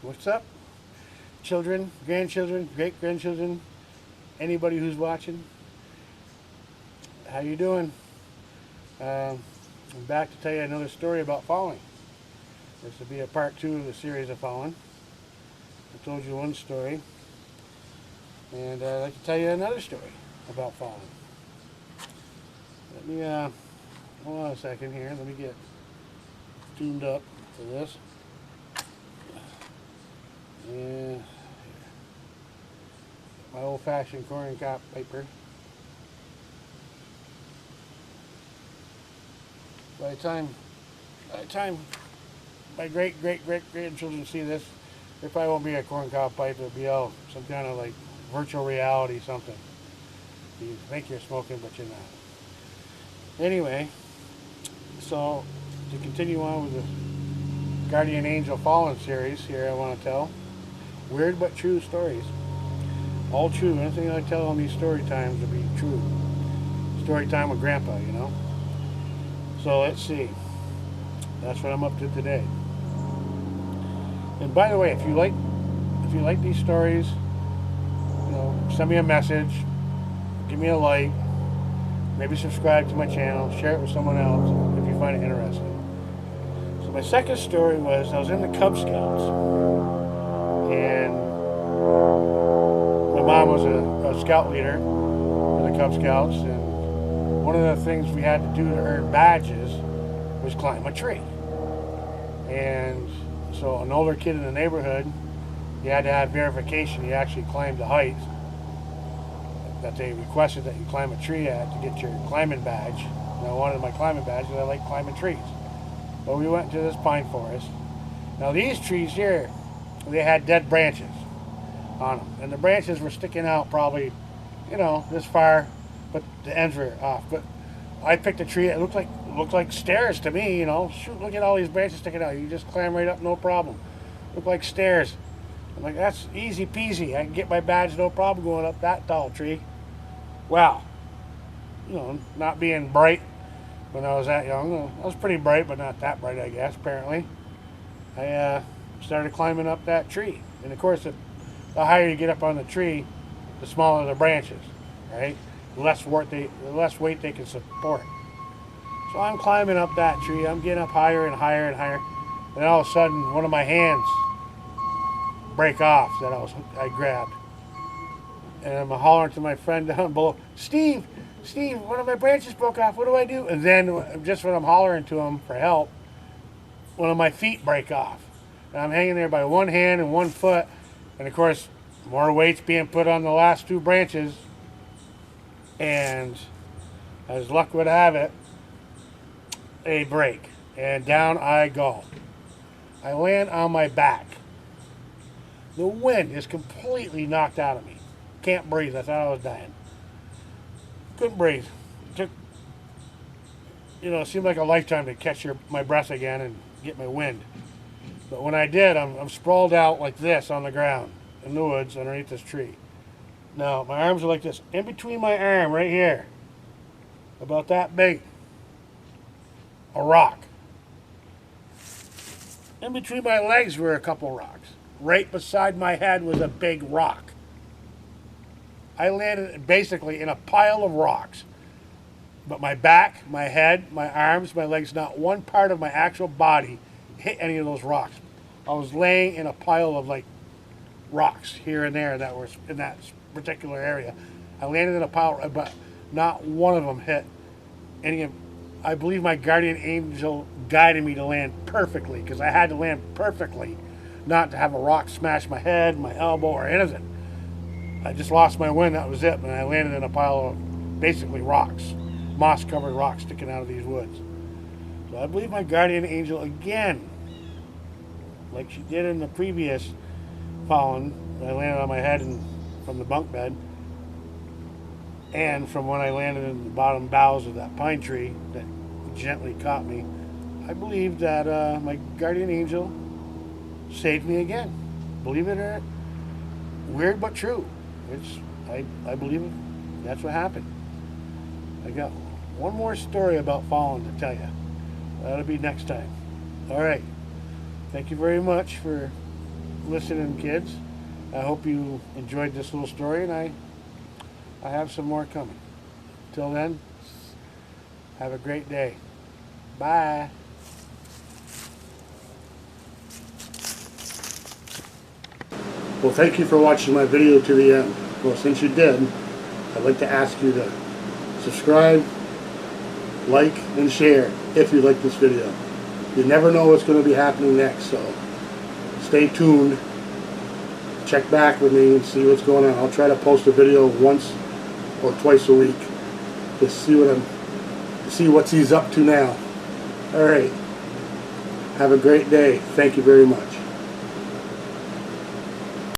What's up? Children, grandchildren, great-grandchildren, anybody who's watching, how you doing? I'm back to tell you another story about falling. This will be a part two of the series of falling. I told you one story, and I'd like to tell you another story about falling. Let me, hold on a second here. Let me get tuned up for this. And my old-fashioned corn cob By the time my great-great-great-grandchildren see this, there probably won't be a corncob pipe. It'll be all some kind of like virtual reality something. You think you're smoking, but you're not. Anyway, so to continue on with the Guardian Angel Fallen series, here I want to tell weird but true stories. All true. Anything I tell on these story times will be true. Story time with Grandpa, you know. So let's see. That's what I'm up to today. And by the way, if you like these stories, send me a message, give me a like, maybe subscribe to my channel, share it with someone else if you find it interesting. So my second story was I was in the Cub Scouts, and my mom was a scout leader for the Cub Scouts, and one of the things we had to do to earn badges was climb a tree. And so an older kid in the neighborhood, you had to have verification. You actually climbed the height that they requested that you climb a tree at to get your climbing badge. And I wanted my climbing badge because I like climbing trees. But we went to this pine forest. Now these trees here, they had dead branches on them. And the branches were sticking out probably, this far, but the ends were off. But I picked a tree. It looked like stairs to me. Shoot, look at all these branches sticking out. You just climb right up, no problem. Looked like stairs. I'm like, that's easy peasy. I can get my badge, no problem, going up that tall tree. Well, not being bright when I was that young. I was pretty bright, but not that bright, I guess. Apparently, I started climbing up that tree. And of course, the higher you get up on the tree, the smaller the branches, right? The less weight they can support. So I'm climbing up that tree. I'm getting up higher and higher and higher. And all of a sudden, one of my hands break off that I grabbed. And I'm hollering to my friend down below, Steve, one of my branches broke off. What do I do? And then, just when I'm hollering to him for help, one of my feet break off. And I'm hanging there by one hand and one foot. And of course, more weight's being put on the last two branches. And as luck would have it, they break. And down I go. I land on my back. The wind is completely knocked out of me. Can't breathe. I thought I was dying. Couldn't breathe. It took, it seemed like a lifetime to catch my breath again and get my wind. But when I did, I'm sprawled out like this on the ground in the woods underneath this tree. Now, my arms are like this. In between my arm, right here, about that big, a rock. In between my legs were a couple rocks. Right beside my head was a big rock. I landed basically in a pile of rocks. But my back, my head, my arms, my legs, not one part of my actual body hit any of those rocks. I was laying in a pile of rocks here and there that were in that particular area. I landed in a pile, but not one of them hit any of. I believe my guardian angel guided me to land perfectly, because I had to land perfectly, not to have a rock smash my head, my elbow, or anything. I just lost my wind, that was it, and I landed in a pile of basically rocks, moss-covered rocks sticking out of these woods. So I believe my guardian angel again, like she did in the previous fallen, I landed on my head from the bunk bed, and from when I landed in the bottom boughs of that pine tree that gently caught me. I believe that my guardian angel saved me again. Believe it or not, weird but true. I believe it. That's what happened. I got one more story about falling to tell you. That'll be next time. All right. Thank you very much for listening, kids. I hope you enjoyed this little story, and I have some more coming. Till then, have a great day. Bye. Well, thank you for watching my video to the end. Well, since you did, I'd like to ask you to subscribe, like, and share if you like this video. You never know what's going to be happening next, so stay tuned. Check back with me and see what's going on. I'll try to post a video once or twice a week to see what he's up to now. All right. Have a great day. Thank you very much.